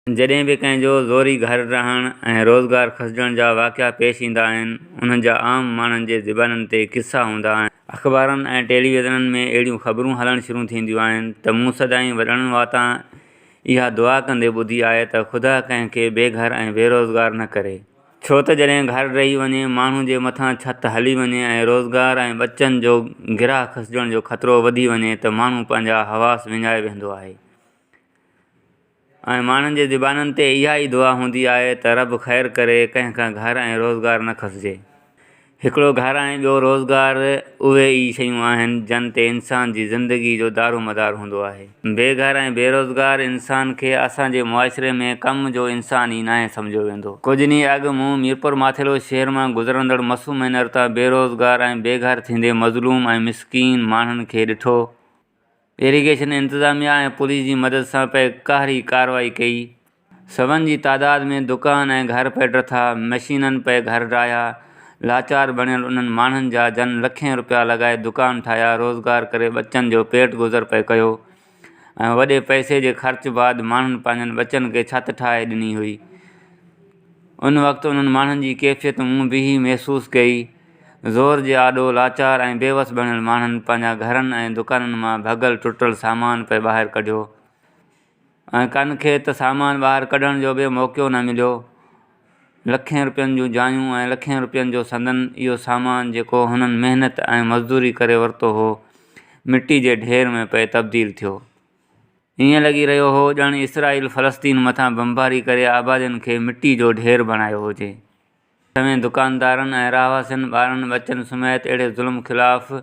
जॾहिं बि कंहिंजो ज़ोरी घर रहण ऐं रोज़गार खसिजण जा वाक़िआ पेश ईंदा आहिनि, उन्हनि जा आम माण्हुनि जे ज़बाननि ते क़िसा हूंदा आहिनि। अख़बारनि ऐं टेलीविज़ननि में अहिड़ियूं ख़बरूं हलणु शुरू थींदियूं आहिनि त मूं सदाईं वॾनि वातां इहा दुआ कंदे ॿुधी आहे त ख़ुदा कंहिंखे बेघर ऐं बेरोज़गार न करे। छो त जॾहिं घर रही वञे, माण्हू जे मथां छिति हली वञे ऐं रोज़गार ऐं ॿचनि जो गिराह खसिजण जो ख़तरो वधी वञे त माण्हू पंहिंजा हवास विञाए वेंदो आहे ऐं माण्हुनि जे ज़बाननि ते इहा ई दुआ हूंदी आहे त रब ख़ैरु करे, कंहिंखां घर ऐं रोज़गार न खसिजे। हिकिड़ो घर ऐं ॿियो रोज़गार उहे ई शयूं आहिनि जन ते इंसान जी ज़िंदगी जो दारोमदारु हूंदो आहे। बेघर ऐं बेरोज़गार इंसान खे असांजे मुआशिरे में कम जो इंसान ई नाहे सम्झियो वेंदो। कुझु ॾींहं अॻु मूं मीरपुर माथिलो शहर मां गुज़रंदड़ मसूम हिनर तां बेरोज़गार ऐं बेघर थींदे मज़लूम ऐं मिसकीन माण्हुनि खे ॾिठो। इरीगेशन इंतिज़ामिया ऐं पुलिस जी मदद सां पे काहरी कार्रवाई कई। सभनि जी तादाद में दुकान ऐं घर पे ड्रथा, मशीननि पे घर ठाहिया। लाचार बणियल उन्हनि माण्हुनि जा जन लखें रुपया लॻाए दुकान ठाहिया, रोज़गार करे ॿचनि जो पेट गुज़र पे कयो ऐं वॾे पैसे जे ख़र्च बाद माण्हुनि पंहिंजनि ॿचनि खे छिति ठाहे ॾिनी हुई। उन वक़्तु उन्हनि माण्हुनि जी कैफ़ियत मूं बि महसूसु कई। ज़ोर जे आॾो लाचार ऐं बेवस बणियल माण्हुनि पंहिंजा घरनि ऐं दुकाननि मां भॻल टुटल सामान पे ॿाहिरि कढियो ऐं कन खे त सामान ॿाहिरि कढण जो बि मौक़ो न मिलियो। लखें रुपयनि जूं जायूं ऐं लखें रुपयनि जो संदन इहो सामान जेको हुननि महिनत ऐं मज़दूरी करे वरितो हो, मिटी जे ढेर में पे तब्दील थियो। ईअं लॻी रहियो हो ॼण इसराईल फ़लस्तीन मथां बमबारी करे आबादियुनि खे मिटी जो ढेर बणायो हुजे। तव्हां दुकानदारनि ऐं रहवासियुनि ॿारनि ॿचनि समेत अहिड़े ज़ुल्म ख़िलाफ़ु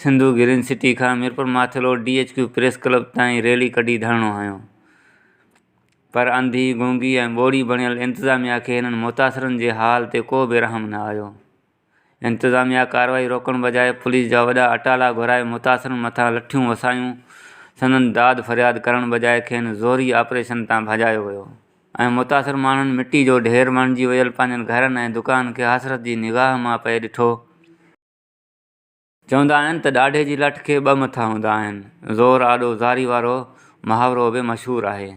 सिंधु ग्रीन सिटी खां मीरपुर माथिलो DHQ प्रेस क्लब ताईं रैली कढी धरणो हयो। पर अंधी, गूंगी ऐं ॿोड़ी बणियल इंतिज़ामिया खे हिननि मुतासिरनि जे हाल ते को बि रहम न आयो। इंतिज़ामिया कार्रवाई रोकण बजाए पुलिस जा वॾा अटाला घुराए मुतासिरनि मथां लठियूं वसायूं। संदनि दाद फरियाद करण बजाए खेनि ज़ोरी ऑपरेशन तां भॼायो वियो ऐं मुतासिर माण्हुनि मिटी जो ढेर बणिजी वियल पंहिंजनि घरनि ऐं दुकान खे हसरत जी निगाह मां पे ॾिठो। चवंदा आहिनि त ॾाढे जी लठ खे ॿ मथा हूंदा आहिनि। ज़ोर आॾो ज़ारी वारो मुहावरो बि मशहूरु आहे।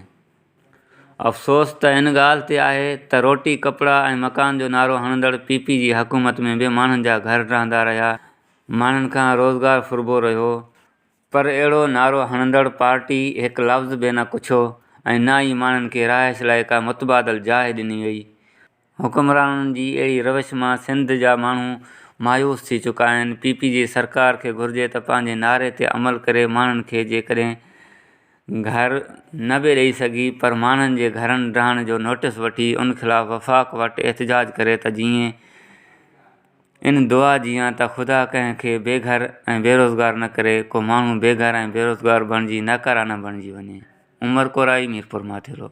अफ़सोस त इन ॻाल्हि ते आहे त रोटी कपिड़ा ऐं मकान जो नारो हणंदड़ PP जी हुकूमत में बि माण्हुनि जा घर रहंदा रहिया, माण्हुनि खां रोज़गार फुरिबो रहियो, पर अहिड़ो नारो हणंदड़ पार्टी हिकु लफ़्ज़ बि न पुछियो ऐं न ई माण्हुनि खे रहाइश लाइ का मुतबादल जाइ ॾिनी वई। हुकुमराननि जी अहिड़ी रविश मां सिंध जा माण्हू मायूस थी चुका आहिनि। PP जी सरकार खे घुरिजे त पंहिंजे नारे ते अमल करे माण्हुनि खे जेकॾहिं घर न बि ॾेई सघी पर माण्हुनि जे घरनि रहण जो नोटिस वठी उन ख़िलाफ़ु वफ़ाक़ वटि एहतिजाज करे त जीअं इन दुआ जियां त ख़ुदा कंहिंखे बेघर ऐं बेरोज़गार न करे, को माण्हू बेघर ऐं बेरोज़गार बणिजी नाकारा न बणिजी वञे। उमर कोराई, मीरपुर माथिलो।